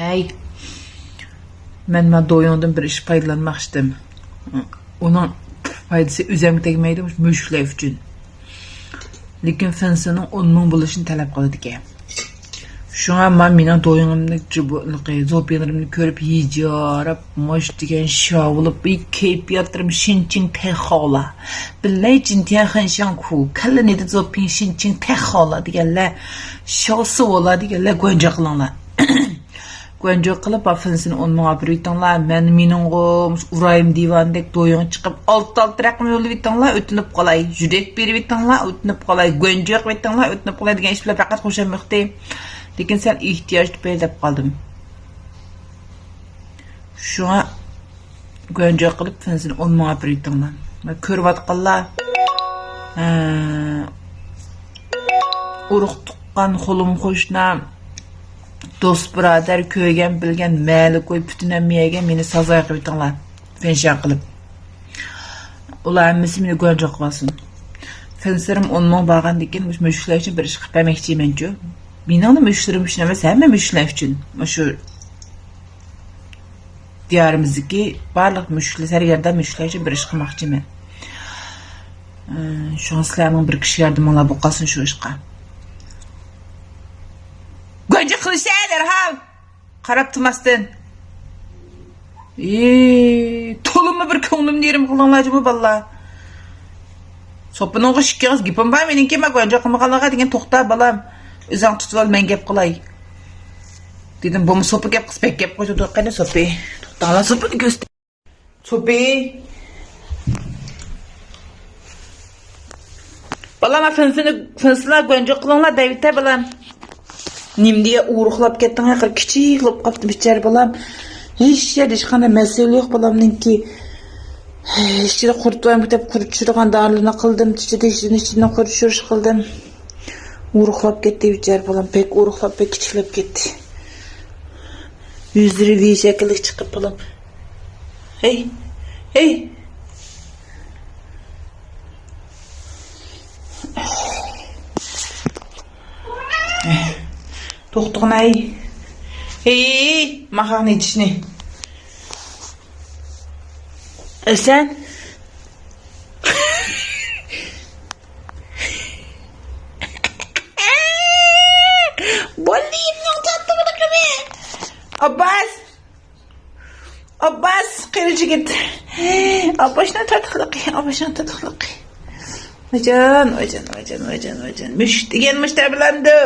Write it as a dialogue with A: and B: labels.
A: Hey. Men doyundan bir iş paylanmak istedim. Onun faydası üzerime tegmeydi, müşküler üçün. Lekin fensinin 10 ming bo'lishini talab qiladi ekan. Shunga men mening doyunimni zo'pinlarimni ko'rib yiyjarib, mosh degan shovulib, kayfiyatlarim shinching texola. Billay jintiyan xanshan ku, kallanida zo'pin shinching texola deganlar, shovsi bo'la deganlar go'nja qilinglar. Go'nja qilib, fensini 10 ming olib yuringlar. Mening urayim divandek doyun chiqib, alt raqam yo'lib yuringlar, o'tinib qolay. Judak berib yuringlar, o'tinib qolay. Go'nja qilib yuringlar, o'tinib qolay degan ish bilan faqat qo'shamoqda. Lekin sen ehtiyoj deb qoldim. Shunga go'nja qilib fensini 10 ming olib yuringlar. Men ko'rayotganlar urug' tuqqan qo'lim qo'shna do'st birodar ko'ygan bilgan mayli qo'y butun miyaga meni sazoy qilib yutinglar. Fenshan qilib. Ular hammasi meni go'nja qilsin. Fenserim 10 ming bo'lgandan keyin mushuklar uchun bir ish qilib bermoqchiman-ku. Mening mushuklarim uchun emas, hamma mushuklar uchun. Shu diyorimizdagi barliq mushuklar, sargarda mushuklar uchun bir ish qilmoqchiman. Sizlarning bir kishi yordaminglar bo'lsin shu ishga. Go'nja qilishinglar ha. Qarab turmasdan. To'limni bir ko'nglimni yerim qilinglarmi balla. So'pining g'ishkiz gapim bor meningki, men go'nja qilmaganlarga degan to'xta balam. O'zing tutib ol, men gap qilay. Dedim, bu so'pi gap qilib gap qo'ydi, qani so'pi. To'xtala so'pini ko'rsat. So'pi. Balam fenslar go'nja qilinglar, David balam. Nimdiye uğruqlab ketdin, haqir kichik qilib qopdi bichar balam. Hech qanday masala yo'q balamninki. Ichida qurtvoyim deb qurutishirgan dorilarni qildim, ichida qurutishirish qildim. Uğruqlab ketdi bichar balam, pek uğruqlab, pek kichiklab ketdi. Yuzlari V shaklli chiqib balam. Hey. To'xtag'nay. Hey, mahani ichishni. Sen Bolimni tatlıqmi? Abbas, qerici git. Abbasdan tatlıqi. Ojan. Müsh degan mushtar bilandi.